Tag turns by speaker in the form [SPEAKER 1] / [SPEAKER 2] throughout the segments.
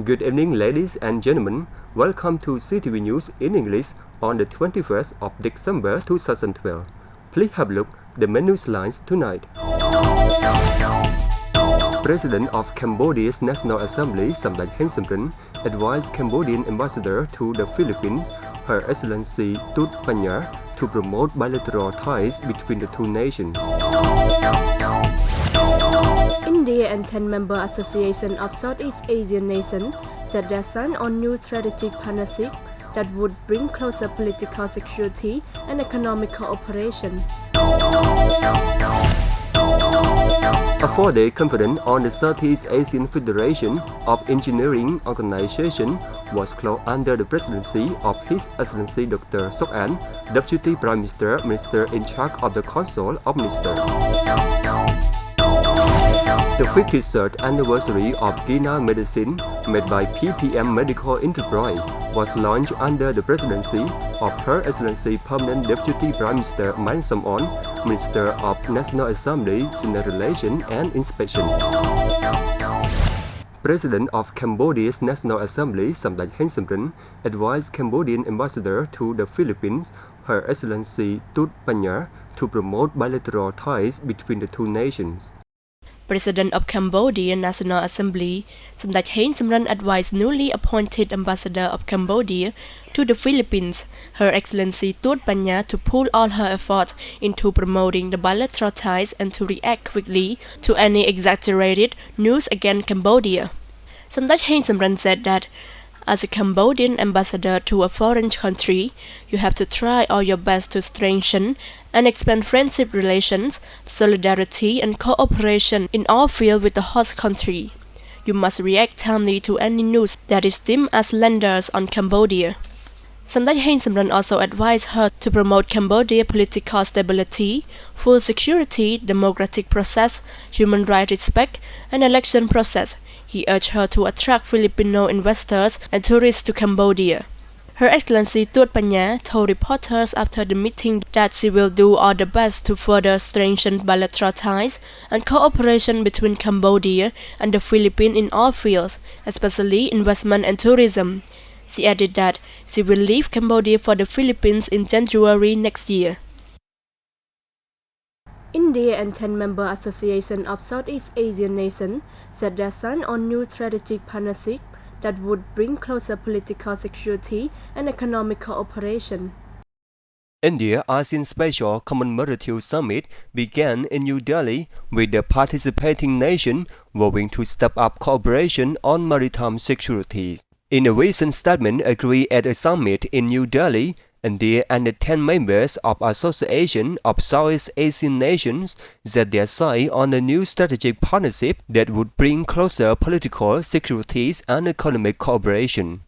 [SPEAKER 1] Good evening, ladies and gentlemen. Welcome to SEATV News in English on the 21st of December 2012. Please have a look at the menu slides tonight. President of Cambodia's National Assembly, Samdech Heng Samrin, advised Cambodian ambassador to the Philippines, Her Excellency Tut Panya, to promote bilateral ties between the two nations.
[SPEAKER 2] India and 10 member Association of Southeast Asian nations set their sights on new strategic partnership that would bring closer political security and economic cooperation.
[SPEAKER 1] A four-day conference on the Southeast Asian Federation of Engineering Organization was closed under the presidency of His Excellency Dr. Sok An, Deputy Prime Minister, Minister in charge of the Council of Ministers. The 53rd anniversary of Guinea Medicine, made by PPM Medical Enterprise, was launched under the presidency of Her Excellency Permanent Deputy Prime Minister Man Som-on, Minister of National Assembly, Senior Relations and Inspection. President of Cambodia's National Assembly, Samdech Heng Samrin, advised Cambodian ambassador to the Philippines, Her Excellency Tut Panya, to promote bilateral ties between the two nations.
[SPEAKER 2] President of Cambodian National Assembly, Samdech Heng Samrin advised newly appointed Ambassador of Cambodia to the Philippines, Her Excellency Tut Panya, to pool all her efforts into promoting the bilateral ties and to react quickly to any exaggerated news against Cambodia. Samdech Heng Samrin said that, as a Cambodian ambassador to a foreign country, you have to try all your best to strengthen and expand friendship relations, solidarity and cooperation in all fields with the host country. You must react timely to any news that is deemed as slanders on Cambodia. Samdech Heng Samrin also advised her to promote Cambodia's political stability, full security, democratic process, human rights respect, and election process. He urged her to attract Filipino investors and tourists to Cambodia. Her Excellency Tut Panya told reporters after the meeting that she will do all the best to further strengthen bilateral ties and cooperation between Cambodia and the Philippines in all fields, especially investment and tourism. She added that she will leave Cambodia for the Philippines in January next year. India and 10 member Association of Southeast Asian nations set their sights on new strategic partnership that would bring closer political security and economic cooperation.
[SPEAKER 1] India-ASEAN Special Commemorative Summit began in New Delhi with the participating nation vowing to step up cooperation on maritime security. In a recent statement agreed at a summit in New Delhi, India and the 10 members of Association of Southeast Asian nations set their sights on a new strategic partnership that would bring closer political, security and economic cooperation.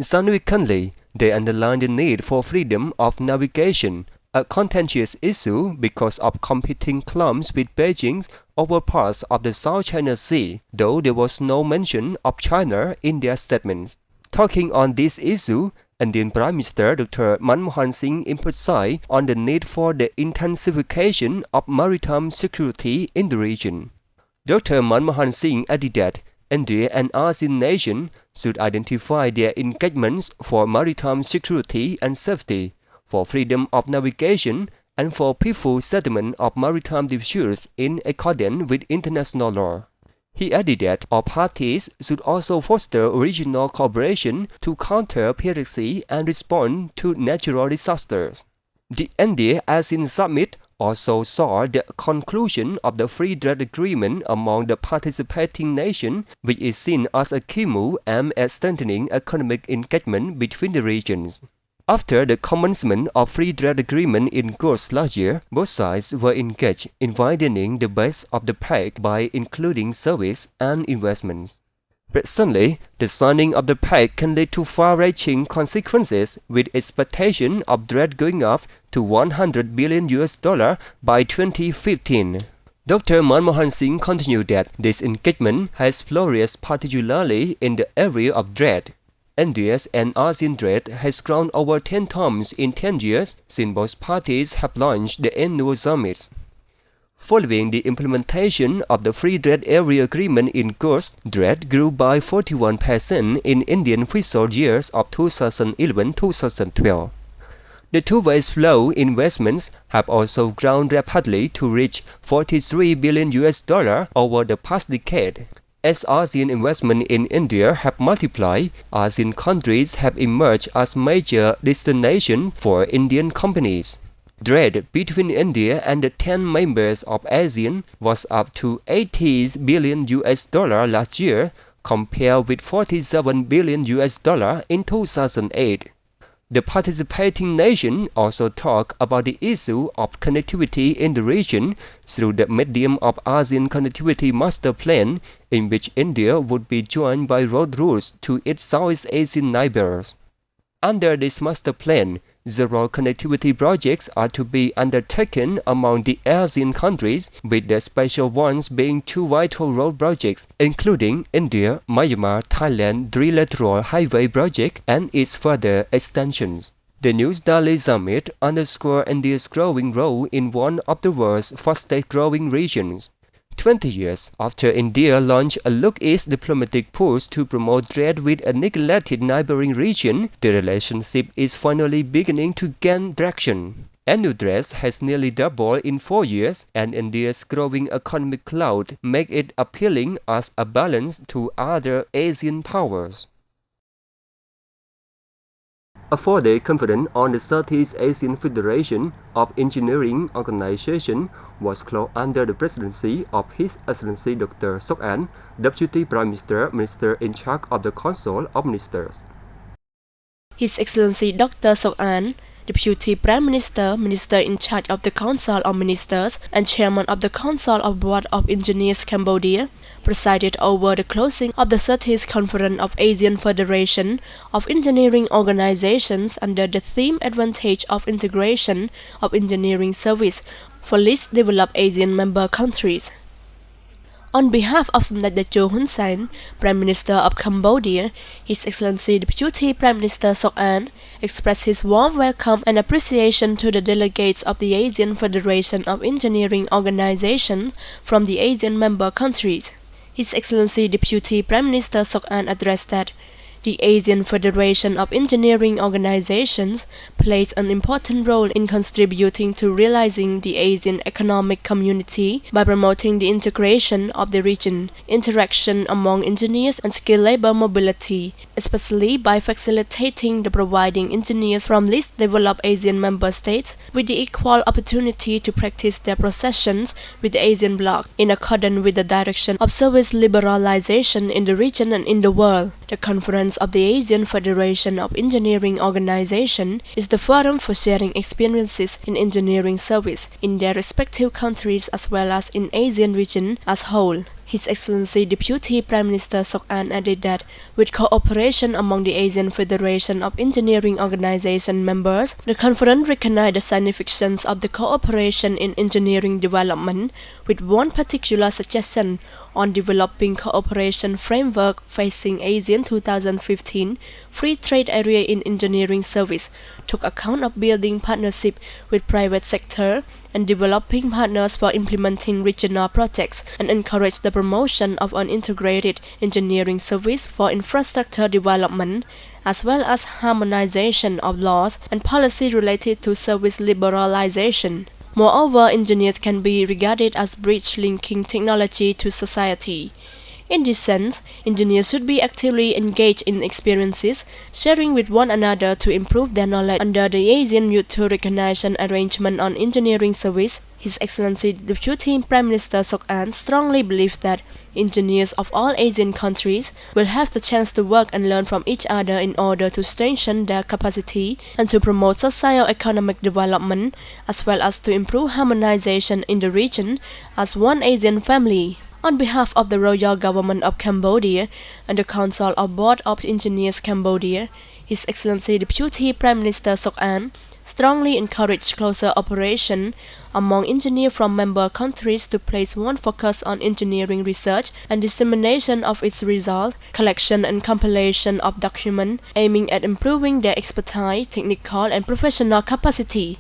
[SPEAKER 1] Significantly, they underlined the need for freedom of navigation, a contentious issue because of competing claims with Beijing over parts of the South China Sea, though there was no mention of China in their statements. Talking on this issue, Indian Prime Minister Dr. Manmohan Singh emphasized on the need for the intensification of maritime security in the region. Dr. Manmohan Singh added that India and ASEAN nations should identify their engagements for maritime security and safety, for freedom of navigation, and for peaceful settlement of maritime disputes in accordance with international law. He added that all parties should also foster regional cooperation to counter piracy and respond to natural disasters. The India-ASEAN Summit also saw the conclusion of the free trade agreement among the participating nations, which is seen as a key move aimed at strengthening economic engagement between the regions. After the commencement of free trade agreement in August last year, both sides were engaged in widening the base of the pact by including service and investments. Presently, the signing of the pact can lead to far-reaching consequences, with expectation of trade going up to $100 billion by 2015. Dr. Manmohan Singh continued that this engagement has flourished particularly in the area of trade. India's and ASEAN trade has grown over 10 times in 10 years since both parties have launched the annual summits. Following the implementation of the Free Trade Area Agreement in goods, trade grew by 41% in Indian fiscal years of 2011-2012. The two-way flow investments have also grown rapidly to reach $43 billion over the past decade. As ASEAN investment in India have multiplied, ASEAN countries have emerged as major destinations for Indian companies. Trade between India and the 10 members of ASEAN was up to $80 billion last year, compared with $47 billion in 2008. The participating nations also talk about the issue of connectivity in the region through the medium of ASEAN Connectivity Master Plan, in which India would be joined by road routes to its Southeast Asian neighbors. Under this master plan, several connectivity projects are to be undertaken among the ASEAN countries, with the special ones being two vital road projects, including India-Myanmar Thailand Trilateral Highway Project and its further extensions. The New Delhi Summit underscored India's growing role in one of the world's fastest-growing regions. 20 years after India launched a Look East diplomatic push to promote trade with a neglected neighboring region, the relationship is finally beginning to gain traction. Annual trade has nearly doubled in 4 years, and India's growing economic clout makes it appealing as a balance to other Asian powers. A 4-day conference on the Southeast Asian Federation of Engineering Organization was closed under the presidency of His Excellency Dr. Sok An, Deputy Prime Minister, Minister in charge of the Council of Ministers.
[SPEAKER 2] His Excellency Dr. Sok An, Deputy Prime Minister, Minister in charge of the Council of Ministers, and Chairman of the Council of Board of Engineers Cambodia, presided over the closing of the 30th Conference of Asian Federation of Engineering Organizations under the theme Advantage of Integration of Engineering Service for least developed Asian member countries. On behalf of Samdech Techo Hun Sen, Prime Minister of Cambodia, His Excellency Deputy Prime Minister Sok An expressed his warm welcome and appreciation to the delegates of the Asian Federation of Engineering Organizations from the Asian member countries. His Excellency Deputy Prime Minister Sok An addressed that the Asian Federation of Engineering Organizations plays an important role in contributing to realizing the Asian economic community by promoting the integration of the region, interaction among engineers and skilled labor mobility, especially by facilitating the providing engineers from least developed Asian member states with the equal opportunity to practice their professions with the Asian bloc in accordance with the direction of service liberalization in the region and in the world. The conference of the Asian Federation of Engineering Organization is the forum for sharing experiences in engineering service in their respective countries as well as in Asian region as whole. His Excellency Deputy Prime Minister Sok An added that with cooperation among the Asian Federation of Engineering Organization members, the conference recognized the significance of the cooperation in engineering development, with one particular suggestion on developing cooperation framework facing ASEAN 2015 Free Trade Area in Engineering Service took account of building partnership with private sector and developing partners for implementing regional projects and encourage the promotion of an integrated engineering service for infrastructure development, as well as harmonization of laws and policy related to service liberalization. Moreover, engineers can be regarded as bridge linking technology to society. In this sense, engineers should be actively engaged in experiences, sharing with one another to improve their knowledge under the Asian Mutual Recognition Arrangement on Engineering Service. His Excellency Deputy Prime Minister Sok An strongly believes that engineers of all Asian countries will have the chance to work and learn from each other in order to strengthen their capacity and to promote socio-economic development, as well as to improve harmonization in the region as one Asian family. On behalf of the Royal Government of Cambodia and the Council of Board of Engineers Cambodia, His Excellency Deputy Prime Minister Sok An strongly encouraged closer cooperation among engineers from member countries to place one focus on engineering research and dissemination of its results, collection and compilation of documents aiming at improving their expertise, technical and professional capacity.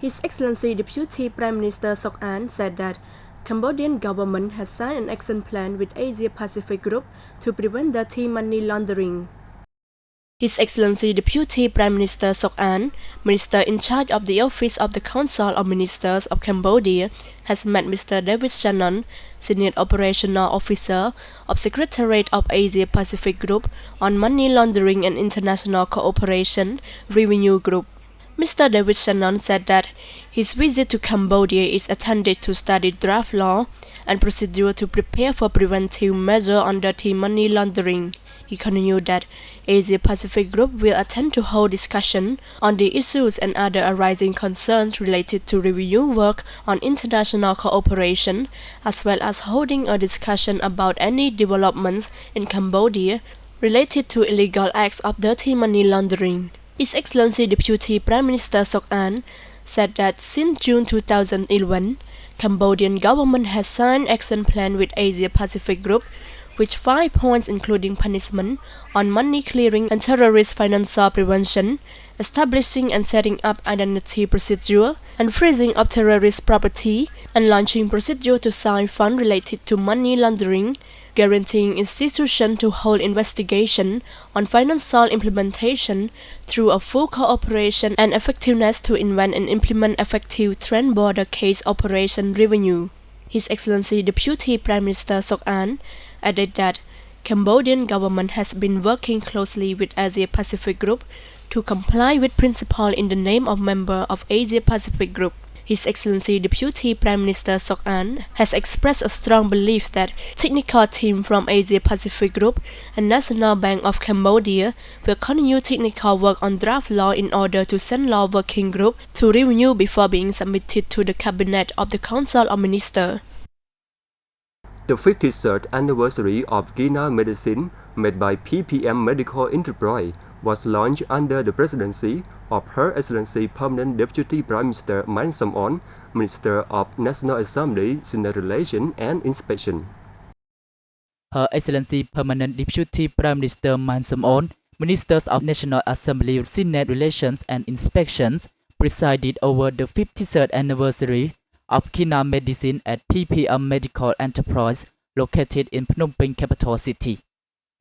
[SPEAKER 2] His Excellency Deputy Prime Minister Sok An said that Cambodian government has signed an action plan with Asia Pacific Group to prevent dirty money laundering. His Excellency Deputy Prime Minister Sok An, Minister in charge of the Office of the Council of Ministers of Cambodia, has met Mr. David Shannon, Senior Operational Officer of Secretariat of Asia Pacific Group on Money Laundering and International Cooperation Revenue Group. Mr. David Shannon said that his visit to Cambodia is intended to study draft law and procedure to prepare for preventive measures on dirty money laundering. He continued that Asia Pacific Group will attend to hold discussion on the issues and other arising concerns related to review work on international cooperation, as well as holding a discussion about any developments in Cambodia related to illegal acts of dirty money laundering. His Excellency Deputy Prime Minister Sok An said that since June 2011, Cambodian government has signed action plan with Asia Pacific Group, which 5 points including punishment on money clearing and terrorist financial prevention, establishing and setting up identity procedure, and freezing of terrorist property, and launching procedure to sign funds related to money laundering, guaranteeing institutions to hold investigation on financial implementation through a full cooperation and effectiveness to invent and implement effective trans-border case operation revenue. His Excellency Deputy Prime Minister Sok An added that Cambodian government has been working closely with Asia Pacific Group to comply with principles in the name of member of Asia Pacific Group. His Excellency Deputy Prime Minister Sok An has expressed a strong belief that technical team from Asia Pacific Group and National Bank of Cambodia will continue technical work on draft law in order to send law working group to review before being submitted to the Cabinet of the Council of Ministers.
[SPEAKER 1] The 53rd anniversary of Guinea Medicine, made by PPM Medical Enterprise, was launched under the presidency of Her Excellency Permanent Deputy Prime Minister Man Som-on, Minister of National Assembly, Senate Relations and Inspection.
[SPEAKER 3] Her Excellency Permanent Deputy Prime Minister Man Som-on, Ministers of National Assembly, Senate Relations and Inspections, presided over the 53rd anniversary of Guinea Medicine at PPM Medical Enterprise, located in Phnom Penh, capital city.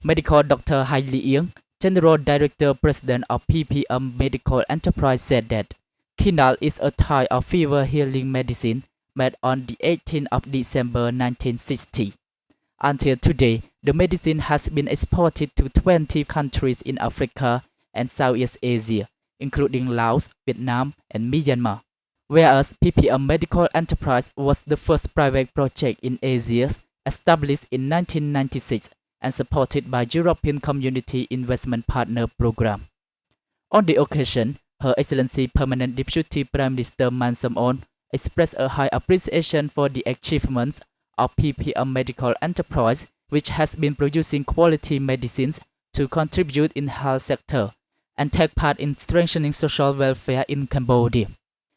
[SPEAKER 3] Medical Dr. Hai Liang, General Director President of PPM Medical Enterprise, said that Guinea is a type of fever healing medicine made on the 18th of December 1960. Until today, the medicine has been exported to 20 countries in Africa and Southeast Asia, including Laos, Vietnam, and Myanmar. Whereas PPM Medical Enterprise was the first private project in Asia, established in 1996 and supported by European Community Investment Partner Program. On the occasion, Her Excellency Permanent Deputy Prime Minister Man Som-on expressed a high appreciation for the achievements of PPM Medical Enterprise, which has been producing quality medicines to contribute in health sector and take part in strengthening social welfare in Cambodia.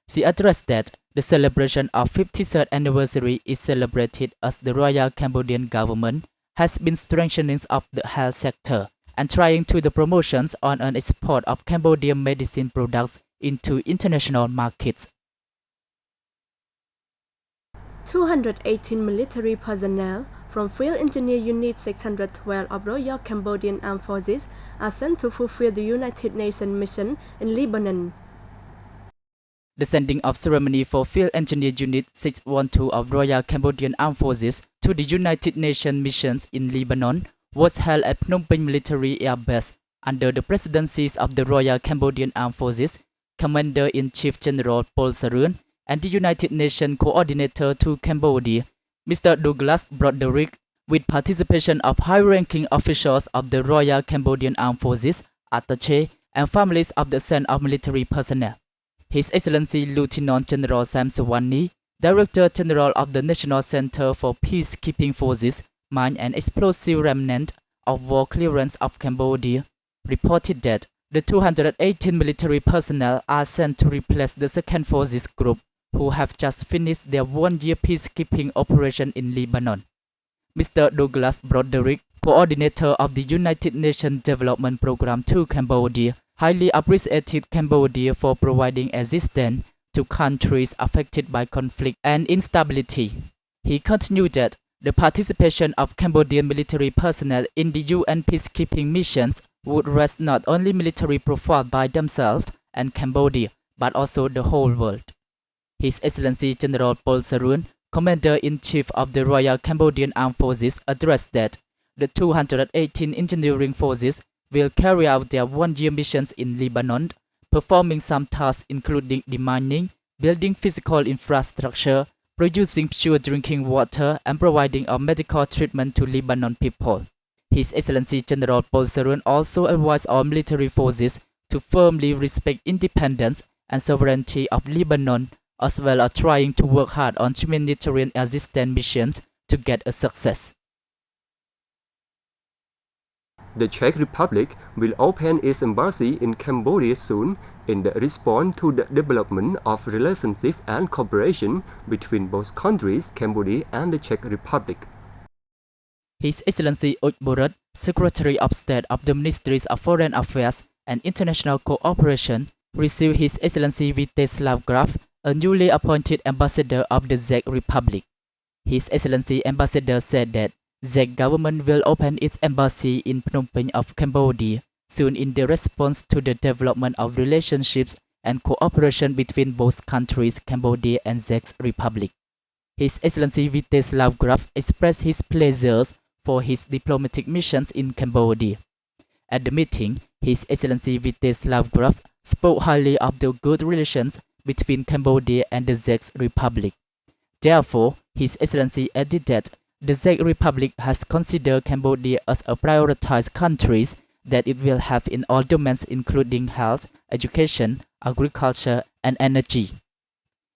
[SPEAKER 3] She addressed that the celebration of 53rd anniversary is celebrated as the Royal Cambodian government has been strengthening of the health sector and trying to the promotions on an export of Cambodian medicine products into international markets.
[SPEAKER 2] 218 military personnel from Field Engineer Unit 612 of Royal Cambodian Armed Forces are sent to fulfill the United Nations mission in Lebanon.
[SPEAKER 3] The sending off ceremony for Field Engineer Unit 612 of Royal Cambodian Armed Forces to the United Nations missions in Lebanon was held at Phnom Penh Military Air Base under the presidencies of the Royal Cambodian Armed Forces, Commander-in-Chief General Paul Sarun, and the United Nations Coordinator to Cambodia, Mr. Douglas Broderick, with participation of high-ranking officials of the Royal Cambodian Armed Forces, attaché, and families of the sent of military personnel. His Excellency Lieutenant General Sam Sawani, Director General of the National Center for Peacekeeping Forces, Mine and Explosive Remnant of War Clearance of Cambodia, reported that the 218 military personnel are sent to replace the Second Forces Group, who have just finished their one-year peacekeeping operation in Lebanon. Mr. Douglas Broderick, coordinator of the United Nations Development Program to Cambodia, highly appreciated Cambodia for providing assistance to countries affected by conflict and instability. He continued that the participation of Cambodian military personnel in the UN peacekeeping missions would raise not only military profile by themselves and Cambodia, but also the whole world. His Excellency General Paul Sarun, Commander-in-Chief of the Royal Cambodian Armed Forces, addressed that the 218 engineering forces will carry out their one-year missions in Lebanon, performing some tasks including demining, building physical infrastructure, producing pure drinking water, and providing a medical treatment to Lebanon people. His Excellency General Paul Sarun also advised all military forces to firmly respect independence and sovereignty of Lebanon, as well as trying to work hard on humanitarian assistance missions to get a success.
[SPEAKER 1] The Czech Republic will open its embassy in Cambodia soon in the response to the development of relationship and cooperation between both countries, Cambodia and the Czech Republic.
[SPEAKER 3] His Excellency Ojborat, Secretary of State of the Ministries of Foreign Affairs and International Cooperation, received His Excellency Vítězslav Graf, a newly appointed ambassador of the Czech Republic. His Excellency Ambassador said that Czech government will open its embassy in Phnom Penh of Cambodia soon in the response to the development of relationships and cooperation between both countries, Cambodia and Czech Republic. His Excellency Vítězslav Graf expressed his pleasures for his diplomatic missions in Cambodia. At the meeting, His Excellency Vítězslav Graf spoke highly of the good relations between Cambodia and the Czech Republic. Therefore, His Excellency added that the Czech Republic has considered Cambodia as a prioritized country that it will have in all domains including health, education, agriculture, and energy.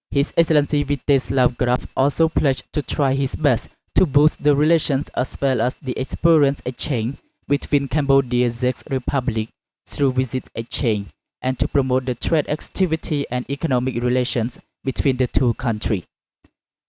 [SPEAKER 3] His Excellency Vítězslav Graf also pledged to try his best to boost the relations as well as the experience exchange between Cambodia and Czech Republic through visit exchange and to promote the trade activity and economic relations between the two countries.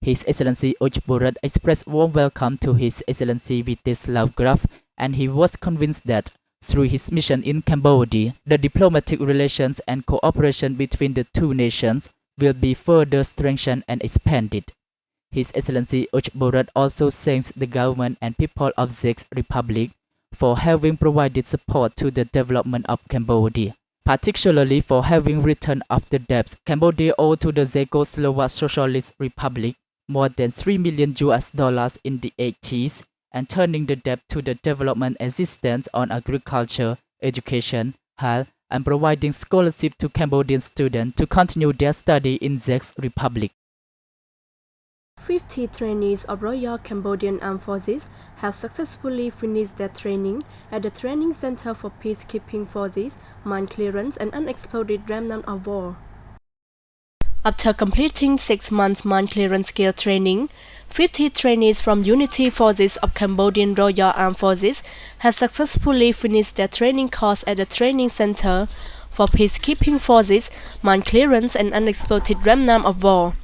[SPEAKER 3] His Excellency Ojborat expressed warm welcome to His Excellency Vítězslav Graf, and he was convinced that through his mission in Cambodia, the diplomatic relations and cooperation between the two nations will be further strengthened and expanded. His Excellency Ojborat also thanks the government and people of Czech Republic for having provided support to the development of Cambodia, particularly for having written off the debts Cambodia owed to the Czechoslovak Socialist Republic, more than $3 million in the 80s, and turning the debt to the development assistance on agriculture, education, health, and providing scholarship to Cambodian students to continue their study in Czech Republic.
[SPEAKER 2] 50 trainees of Royal Cambodian Armed Forces have successfully finished their training at the Training Center for Peacekeeping Forces, Mine Clearance and Unexploded Remnant of War. After completing 6 months mine clearance skill training, 50 trainees from Unity Forces of Cambodian Royal Armed Forces have successfully finished their training course at the Training Center for Peacekeeping Forces, Mine Clearance and Unexploded Remnant of War.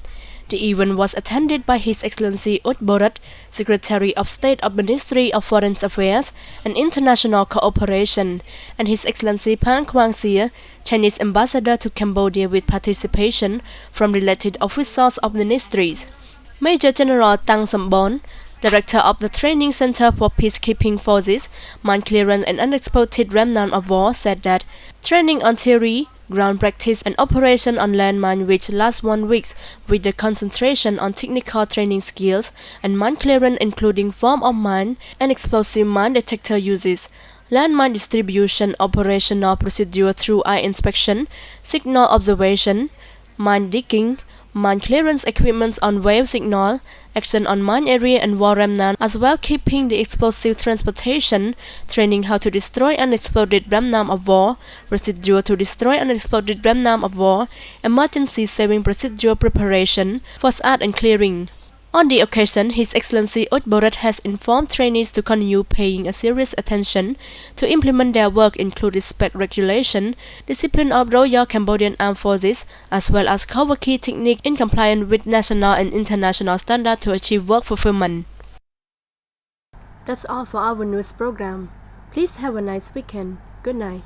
[SPEAKER 2] The event was attended by His Excellency Ojborat, Secretary of State of Ministry of Foreign Affairs and International Cooperation, and His Excellency Phan Quang Sia, Chinese Ambassador to Cambodia, with participation from related officials of ministries. Major General Tang Sambon, Director of the Training Center for Peacekeeping Forces, Mine Clearance and Unexploded Remnant of War, said that training on theory, ground practice and operation on landmine which lasts 1 week with the concentration on technical training skills and mine clearance including form of mine and explosive mine detector uses, landmine distribution, operational procedure through eye inspection, signal observation, mine digging, mine clearance equipment on wave signal, action on mine area and war remnant, as well keeping the explosive transportation, training how to destroy unexploded remnant of war, procedure to destroy unexploded remnant of war, emergency saving procedure preparation, force art and clearing. On the occasion, His Excellency Ojborat has informed trainees to continue paying a serious attention to implement their work, including respect regulation, discipline of Royal Cambodian Armed Forces, as well as cover key technique in compliance with national and international standards to achieve work fulfillment. That's all for our news program. Please have a nice weekend. Good night.